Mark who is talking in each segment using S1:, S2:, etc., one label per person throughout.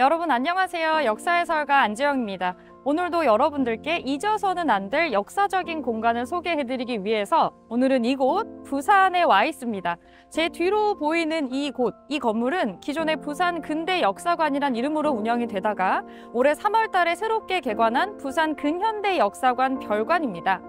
S1: 여러분 안녕하세요. 역사해설가 안지영입니다. 오늘도 여러분들께 잊어서는 안 될 역사적인 공간을 소개해드리기 위해서 오늘은 이곳 부산에 와 있습니다. 제 뒤로 보이는 이곳, 이 건물은 기존의 부산 근대 역사관이란 이름으로 운영이 되다가 올해 3월 달에 새롭게 개관한 부산 근현대 역사관 별관입니다.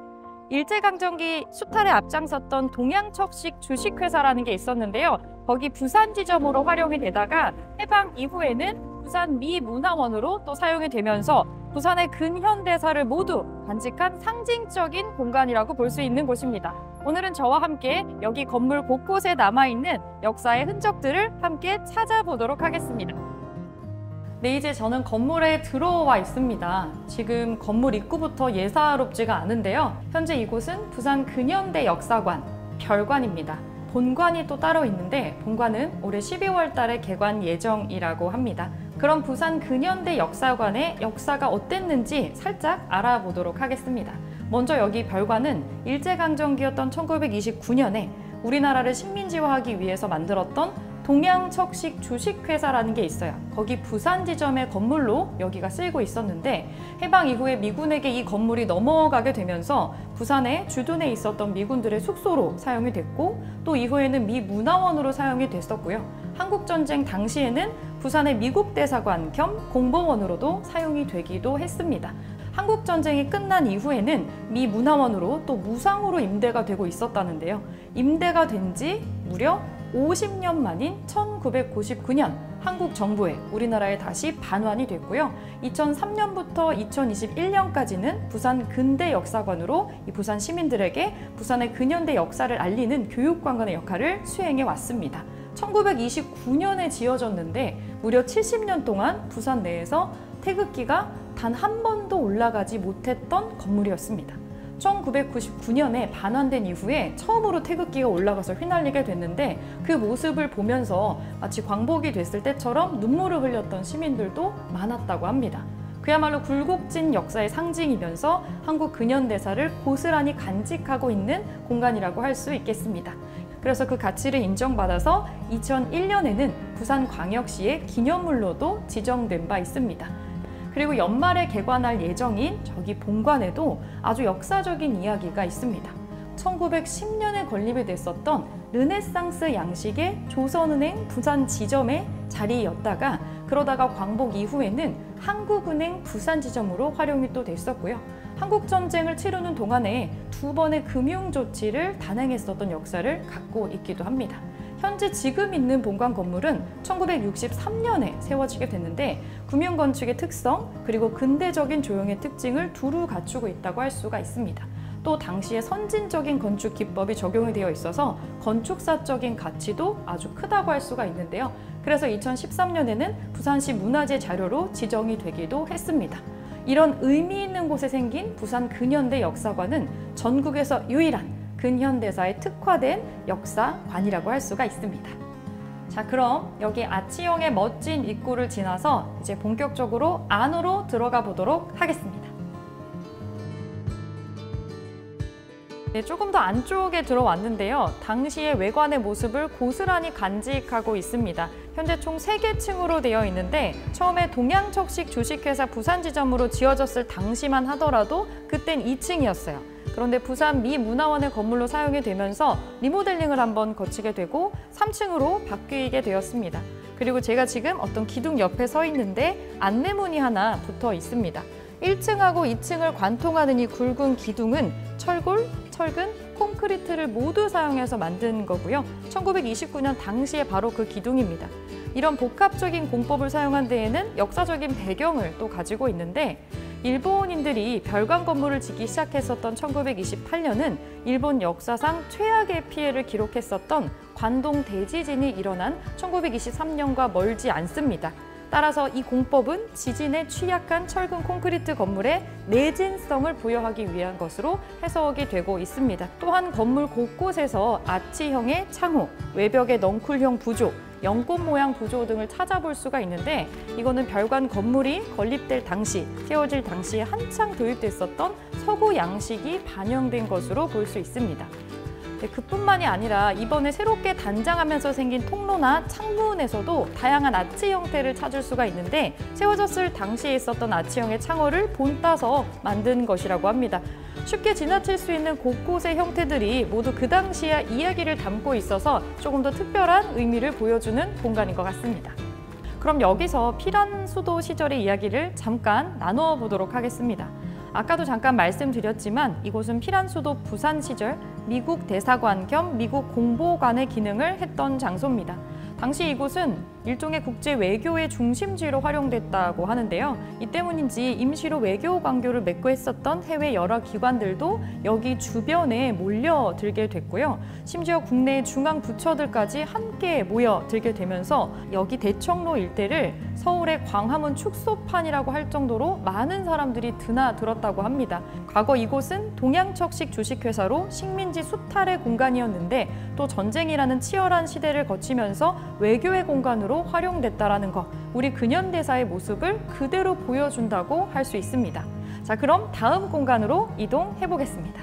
S1: 일제강점기 수탈에 앞장섰던 동양척식 주식회사라는 게 있었는데요. 거기 부산 지점으로 활용이 되다가 해방 이후에는 부산 미문화원으로 또 사용이 되면서 부산의 근현대사를 모두 간직한 상징적인 공간이라고 볼 수 있는 곳입니다. 오늘은 저와 함께 여기 건물 곳곳에 남아있는 역사의 흔적들을 함께 찾아보도록 하겠습니다. 네, 이제 저는 건물에 들어와 있습니다. 지금 건물 입구부터 예사롭지가 않은데요. 현재 이곳은 부산 근현대 역사관 별관입니다. 본관이 또 따로 있는데 본관은 올해 12월 달에 개관 예정이라고 합니다. 그럼 부산 근현대 역사관의 역사가 어땠는지 살짝 알아보도록 하겠습니다. 먼저 여기 별관은 일제강점기였던 1929년에 우리나라를 식민지화하기 위해서 만들었던 동양척식 주식회사라는 게 있어요. 거기 부산 지점의 건물로 여기가 쓰이고 있었는데 해방 이후에 미군에게 이 건물이 넘어가게 되면서 부산에 주둔해 있었던 미군들의 숙소로 사용이 됐고 또 이후에는 미문화원으로 사용이 됐었고요. 한국전쟁 당시에는 부산의 미국대사관 겸 공보원으로도 사용이 되기도 했습니다. 한국전쟁이 끝난 이후에는 미문화원으로 또 무상으로 임대가 되고 있었다는데요. 임대가 된 지 무려 50년 만인 1999년 한국 정부에 우리나라에 다시 반환이 됐고요. 2003년부터 2021년까지는 부산 근대 역사관으로 이 부산 시민들에게 부산의 근현대 역사를 알리는 교육관광의 역할을 수행해 왔습니다. 1929년에 지어졌는데 무려 70년 동안 부산 내에서 태극기가 단 한 번도 올라가지 못했던 건물이었습니다. 1999년에 반환된 이후에 처음으로 태극기가 올라가서 휘날리게 됐는데 그 모습을 보면서 마치 광복이 됐을 때처럼 눈물을 흘렸던 시민들도 많았다고 합니다. 그야말로 굴곡진 역사의 상징이면서 한국 근현대사를 고스란히 간직하고 있는 공간이라고 할 수 있겠습니다. 그래서 그 가치를 인정받아서 2001년에는 부산광역시의 기념물로도 지정된 바 있습니다. 그리고 연말에 개관할 예정인 저기 본관에도 아주 역사적인 이야기가 있습니다. 1910년에 건립이 됐었던 르네상스 양식의 조선은행 부산 지점의 자리였다가 그러다가 광복 이후에는 한국은행 부산 지점으로 활용이 또 됐었고요. 한국전쟁을 치르는 동안에 두 번의 금융 조치를 단행했었던 역사를 갖고 있기도 합니다. 현재 지금 있는 본관 건물은 1963년에 세워지게 됐는데 금융건축의 특성 그리고 근대적인 조형의 특징을 두루 갖추고 있다고 할 수가 있습니다. 또 당시에 선진적인 건축 기법이 적용이 되어 있어서 건축사적인 가치도 아주 크다고 할 수가 있는데요. 그래서 2013년에는 부산시 문화재 자료로 지정이 되기도 했습니다. 이런 의미 있는 곳에 생긴 부산 근현대 역사관은 전국에서 유일한 근현대사에 특화된 역사관이라고 할 수가 있습니다. 자, 그럼 여기 아치형의 멋진 입구를 지나서 이제 본격적으로 안으로 들어가 보도록 하겠습니다. 네, 조금 더 안쪽에 들어왔는데요. 당시의 외관의 모습을 고스란히 간직하고 있습니다. 현재 총 3개 층으로 되어 있는데 처음에 동양척식 주식회사 부산 지점으로 지어졌을 당시만 하더라도 그땐 2층이었어요. 그런데 부산 미문화원의 건물로 사용이 되면서 리모델링을 한번 거치게 되고 3층으로 바뀌게 되었습니다. 그리고 제가 지금 어떤 기둥 옆에 서 있는데 안내문이 하나 붙어 있습니다. 1층하고 2층을 관통하는 이 굵은 기둥은 철골, 철근, 콘크리트를 모두 사용해서 만든 거고요. 1929년 당시에 바로 그 기둥입니다. 이런 복합적인 공법을 사용한 데에는 역사적인 배경을 또 가지고 있는데 일본인들이 별관 건물을 짓기 시작했었던 1928년은 일본 역사상 최악의 피해를 기록했었던 관동 대지진이 일어난 1923년과 멀지 않습니다. 따라서 이 공법은 지진에 취약한 철근 콘크리트 건물에 내진성을 부여하기 위한 것으로 해석이 되고 있습니다. 또한 건물 곳곳에서 아치형의 창호, 외벽의 넝쿨형 부조, 연꽃 모양 부조 등을 찾아볼 수가 있는데 이거는 별관 건물이 건립될 당시, 세워질 당시에 한창 도입됐었던 서구 양식이 반영된 것으로 볼 수 있습니다. 네, 그뿐만이 아니라 이번에 새롭게 단장하면서 생긴 통로나 창문에서도 다양한 아치 형태를 찾을 수가 있는데 세워졌을 당시에 있었던 아치형의 창호를 본따서 만든 것이라고 합니다. 쉽게 지나칠 수 있는 곳곳의 형태들이 모두 그 당시의 이야기를 담고 있어서 조금 더 특별한 의미를 보여주는 공간인 것 같습니다. 그럼 여기서 피란 수도 시절의 이야기를 잠깐 나누어 보도록 하겠습니다. 아까도 잠깐 말씀드렸지만 이곳은 피란 수도 부산 시절 미국 대사관 겸 미국 공보관의 기능을 했던 장소입니다. 당시 이곳은 일종의 국제 외교의 중심지로 활용됐다고 하는데요. 이 때문인지 임시로 외교 관계를 맺고 했었던 해외 여러 기관들도 여기 주변에 몰려들게 됐고요. 심지어 국내 중앙 부처들까지 함께 모여들게 되면서 여기 대청로 일대를 서울의 광화문 축소판이라고 할 정도로 많은 사람들이 드나들었다고 합니다. 과거 이곳은 동양척식 주식회사로 식민지 수탈의 공간이었는데 또 전쟁이라는 치열한 시대를 거치면서 외교의 공간으로 활용됐다라는 것, 우리 근현대사의 모습을 그대로 보여준다고 할 수 있습니다. 자, 그럼 다음 공간으로 이동해 보겠습니다.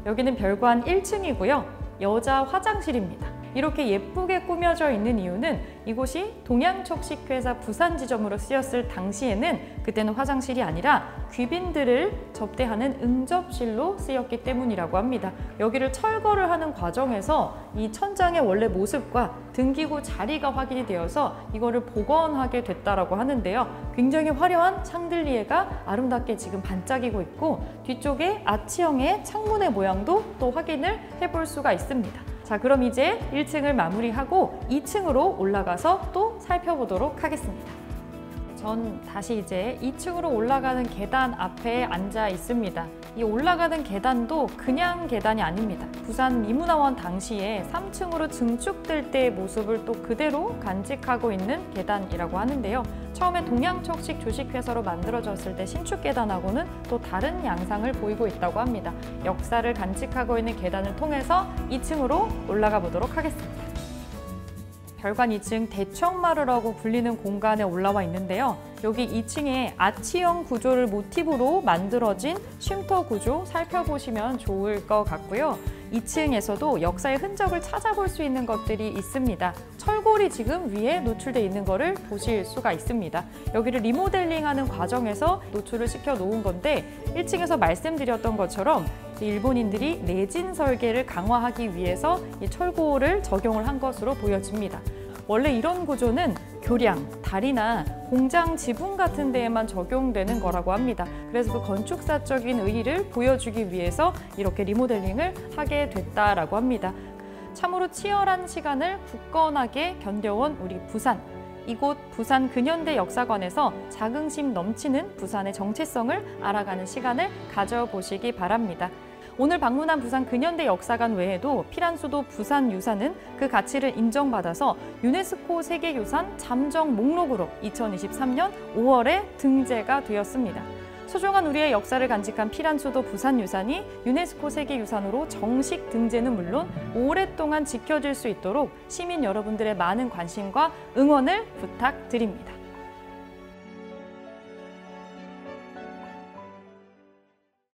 S1: 여기는 별관 1층이고요. 여자 화장실입니다. 이렇게 예쁘게 꾸며져 있는 이유는 이곳이 동양척식회사 부산 지점으로 쓰였을 당시에는 그때는 화장실이 아니라 귀빈들을 접대하는 응접실로 쓰였기 때문이라고 합니다. 여기를 철거를 하는 과정에서 이 천장의 원래 모습과 등기구 자리가 확인이 되어서 이거를 복원하게 됐다라고 하는데요. 굉장히 화려한 샹들리에가 아름답게 지금 반짝이고 있고 뒤쪽에 아치형의 창문의 모양도 또 확인을 해볼 수가 있습니다. 자, 그럼 이제 1층을 마무리하고 2층으로 올라가서 또 살펴보도록 하겠습니다. 전 다시 이제 2층으로 올라가는 계단 앞에 앉아 있습니다. 이 올라가는 계단도 그냥 계단이 아닙니다. 부산 미문화원 당시에 3층으로 증축될 때의 모습을 또 그대로 간직하고 있는 계단이라고 하는데요. 처음에 동양척식 주식회사로 만들어졌을 때 신축 계단하고는 또 다른 양상을 보이고 있다고 합니다. 역사를 간직하고 있는 계단을 통해서 2층으로 올라가 보도록 하겠습니다. 별관 2층 대청마루라고 불리는 공간에 올라와 있는데요. 여기 2층에 아치형 구조를 모티브로 만들어진 쉼터 구조 살펴보시면 좋을 것 같고요. 2층에서도 역사의 흔적을 찾아볼 수 있는 것들이 있습니다. 철골이 지금 위에 노출되어 있는 것을 보실 수가 있습니다. 여기를 리모델링하는 과정에서 노출을 시켜 놓은 건데 1층에서 말씀드렸던 것처럼 일본인들이 내진 설계를 강화하기 위해서 이 철골을 적용을 한 것으로 보여집니다. 원래 이런 구조는 교량, 다리나 공장 지붕 같은 데에만 적용되는 거라고 합니다. 그래서 그 건축사적인 의의를 보여주기 위해서 이렇게 리모델링을 하게 됐다라고 합니다. 참으로 치열한 시간을 굳건하게 견뎌온 우리 부산. 이곳 부산 근현대 역사관에서 자긍심 넘치는 부산의 정체성을 알아가는 시간을 가져보시기 바랍니다. 오늘 방문한 부산 근현대 역사관 외에도 피란수도 부산유산은 그 가치를 인정받아서 유네스코 세계유산 잠정 목록으로 2023년 5월에 등재가 되었습니다. 소중한 우리의 역사를 간직한 피란수도 부산유산이 유네스코 세계유산으로 정식 등재는 물론 오랫동안 지켜질 수 있도록 시민 여러분들의 많은 관심과 응원을 부탁드립니다.